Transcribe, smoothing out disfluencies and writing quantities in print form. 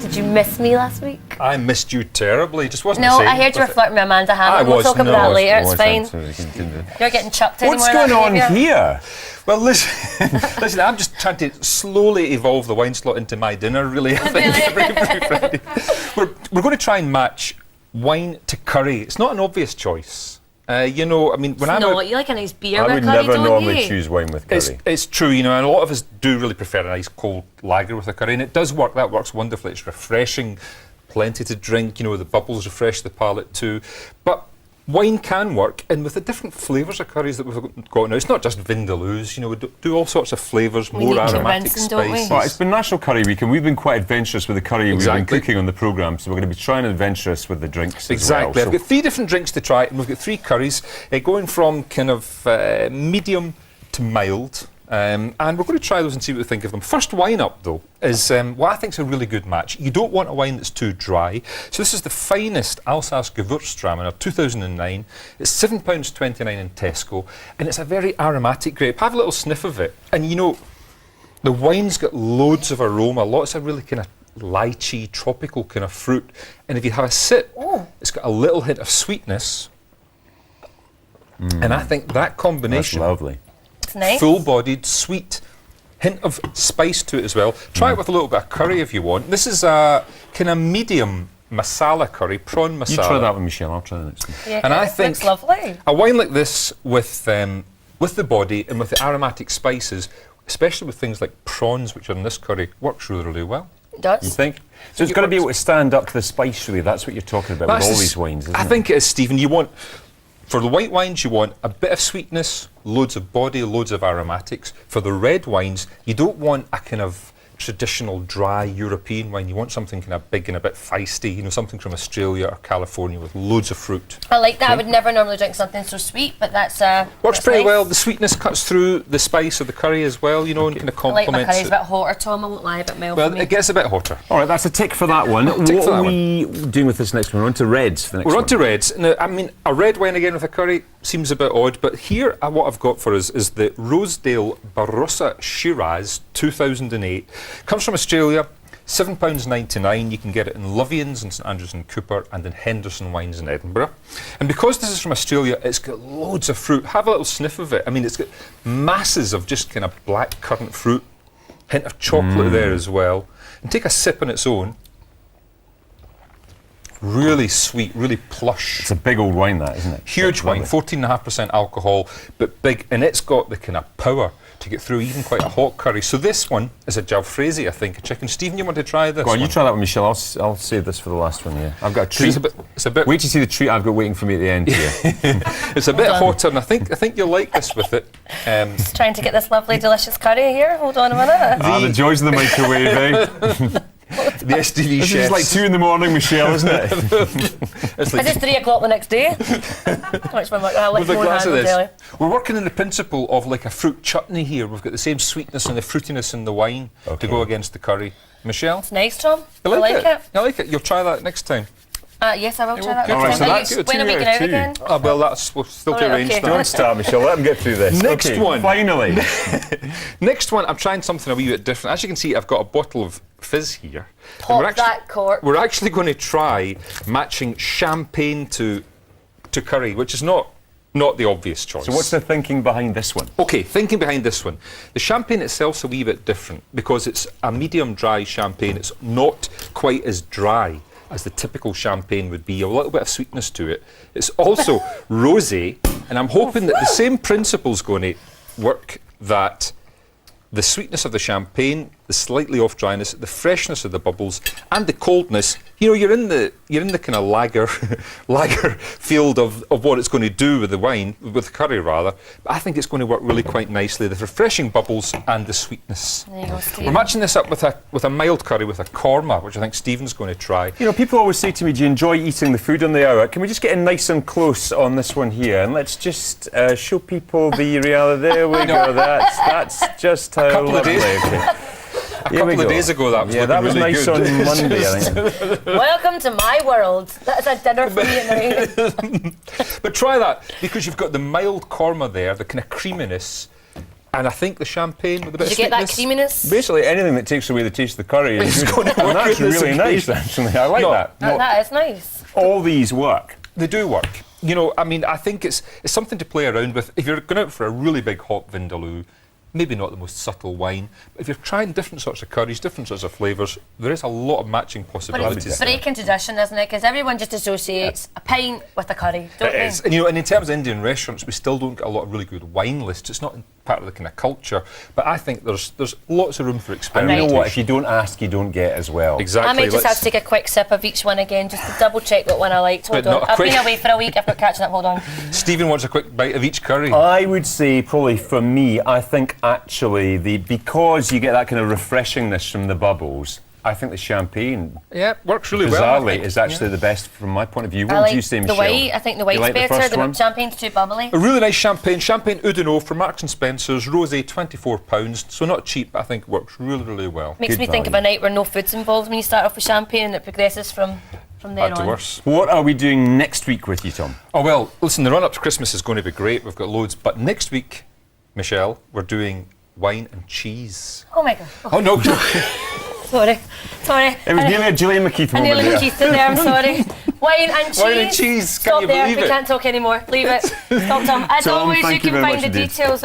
Did you miss me last week? I missed you terribly. Just wasn't No, the same. I heard you were flirting with Amanda Hammond. We'll talk about that later. It's fine. You're getting chucked anymore. What's going on here? Well, listen, listen. I'm just trying to slowly evolve the wine slot into my dinner. Really, I think every Friday. We're going to try and match wine to curry. It's not an obvious choice. You know, I mean, when I'm no, you like a nice beer I with would curry, never don't normally you? choose wine with curry. It's true, you know, and a lot of us do really prefer a nice cold lager with a curry, and it does work. That works wonderfully. It's refreshing, plenty to drink. You know, the bubbles refresh the palate too. But wine can work, and with the different flavours of curries that we've got now, it's not just Vindaloos, you know, we do all sorts of flavours, more aromatic spices. Well, it's been National Curry Week, and we've been quite adventurous with the curry we've been cooking on the programme, so we're going to be trying adventurous with the drinks as well. I've got 3 different drinks to try, and we've got 3 curries, going from kind of medium to mild. And we're going to try those and see what we think of them. First wine up, though, is what I think is a really good match. You don't want a wine that's too dry. So this is the finest Alsace Gewürztraminer 2009. It's £7.29 in Tesco, and it's a very aromatic grape. Have a little sniff of it. And, you know, the wine's got loads of aroma, lots of really kind of lychee, tropical kind of fruit. And if you have a sip, it's got a little hint of sweetness. And I think that combination... That's lovely. Nice. Full-bodied, sweet, hint of spice to it as well. Try it with a little bit of curry if you want. This is a kind of medium masala curry, prawn masala. You try that one, Michelle. I'll try the next one. Yeah, and I think looks lovely. A wine like this with the body and with the aromatic spices, especially with things like prawns, which are in this curry, works really, really well. It does. You think? So it's got to be able to stand up to the spice, really. That's what you're talking about with all these wines, isn't it? I think it is, Stephen. You want... For the white wines, you want a bit of sweetness, loads of body, loads of aromatics. For the red wines, you don't want a kind of traditional dry European wine. You want something kind of big and a bit feisty, you know, something from Australia or California with loads of fruit. I like that. I would never normally drink something so sweet, but that's works that's pretty nice. well. The sweetness cuts through the spice of the curry as well, you know, and kind of I like complements my curries it. a bit hotter, Tom. I won't lie, a bit mild Well, for me. it gets a bit hotter. All right, that's a tick for that one. Tick What for that are one. we doing with this next one? We're on to reds for the next one. We're on to reds. Now, I mean, a red wine again with a curry seems a bit odd, but here what I've got for us is the Rosedale Barossa Shiraz 2008. Comes from Australia, £7.99. You can get it in Lovians and St Andrews and Cooper and in Henderson Wines in Edinburgh. And because this is from Australia, it's got loads of fruit. Have a little sniff of it. I mean, it's got masses of just kind of black currant fruit, hint of chocolate there as well. And take a sip on its own. Really sweet, really plush. It's a big old wine, that, isn't it? Huge wine, 14.5% alcohol, but big, and it's got the kind of power to get through even quite a hot curry. So this one is a jalfrezi, I think, a chicken. Stephen, you want to try this? Go on, one? you try that one, Michelle. I'll save this for the last one, yeah. I've got a treat. It's a bit Wait till you see the treat I've got waiting for me at the end here. it's a bit hotter, and I think you'll like this with it. Just trying to get this lovely, delicious curry here. Hold on a minute. The joys of the microwave, eh? The STV This chefs. is like 2 in the morning, Michelle, isn't it? It's like Is it 3 o'clock the next day? Which one? I'll let with a you glass of handle, this. We're working on the principle of like a fruit chutney here. We've got the same sweetness and the fruitiness in the wine to go against the curry. Michelle? It's nice, Tom. You I like it. I like it. You'll try that next time. Yes, I will try that All right, next so time. that's good. When are we 2 going out out of 2. again? Oh, well, we'll still to arrange okay. that. Don't start, Michelle. Let them get through this. Next okay, one. Finally. Next one, I'm trying something a wee bit different. As you can see, I've got a bottle of fizz here. And Pop that cork. We're actually going to try matching champagne to curry, which is not the obvious choice. So what's the thinking behind this one? Okay, thinking behind this one. The champagne itself's a wee bit different because it's a medium dry champagne. It's not quite as dry as the typical champagne would be, a little bit of sweetness to it. It's also rosé, and I'm hoping that the same principle's going to work, that the sweetness of the champagne, the slightly off dryness, the freshness of the bubbles, and the coldness. You know, you're in the kind of lager field of what it's going to do with the wine, with the curry rather. But I think it's going to work really quite nicely. The refreshing bubbles and the sweetness. There you go, Steve. We're matching this up with a mild curry with a korma, which I think Stephen's going to try. You know, people always say to me, do you enjoy eating the food on the hour? Can we just get in nice and close on this one here? And let's just show people the reality. There we go. That's just how couple of lovely. days- Okay. A couple of days ago, that was that was really nice good. on Monday, I think. Welcome to my world. That's a dinner for me at night. But try that, because you've got the mild korma there, the kind of creaminess, And I think the champagne with a bit Did of you get that sweetness. creaminess? Basically, anything that takes away the taste of the curry is It's good. going to And work that's in this really nice, occasion. actually. I like No, that. That is nice. All these work. They do work. You know, I mean, I think it's something to play around with. If you're going out for a really big hop vindaloo, maybe not the most subtle wine, but if you're trying different sorts of curries, different sorts of flavours, there is a lot of matching But possibilities. it's breaking tradition, isn't it? Because everyone just associates a pint with a curry, don't It they? is. And, you know, and in terms of Indian restaurants, we still don't get a lot of really good wine lists. It's not part of the kind of culture, but I think there's lots of room for And experimentation. you know what? If you don't ask, you don't get as well. Exactly. I may just have let's- to take a quick sip of each one again, just to double check what one I liked. Hold But not on. a I've quick- been away for a week, I've got catching up, hold on. Stephen wants a quick bite of each curry. I would say probably for me, I think actually because you get that kind of refreshingness from the bubbles, I think the champagne, Yeah, works really well. I bizarrely, think. is actually the best from my point of view. I What would you like say, the Michelle? white. I think the white's like the better. first The one? champagne's too bubbly. A really nice champagne Oudinot from Marks and Spencer's, rosé, £24, so not cheap, but I think works really, really well. Makes Good me think of a value. night where no food's involved when you start off with champagne and it progresses from there Bad to on. worse. What are we doing next week with you, Tom? Oh, well, listen, the run-up to Christmas is going to be great. We've got loads. But next week, Michelle, we're doing wine and cheese. Oh my god. Oh, no. Sorry. It was nearly a Gillian McKeith I moment nearly there. Keith in there, I'm sorry. Wine and cheese. Wine and cheese, can Stop you there, believe we it? can't talk anymore. Leave it. Stop, Tom. As Tom, always, you thank you can very find much the indeed. details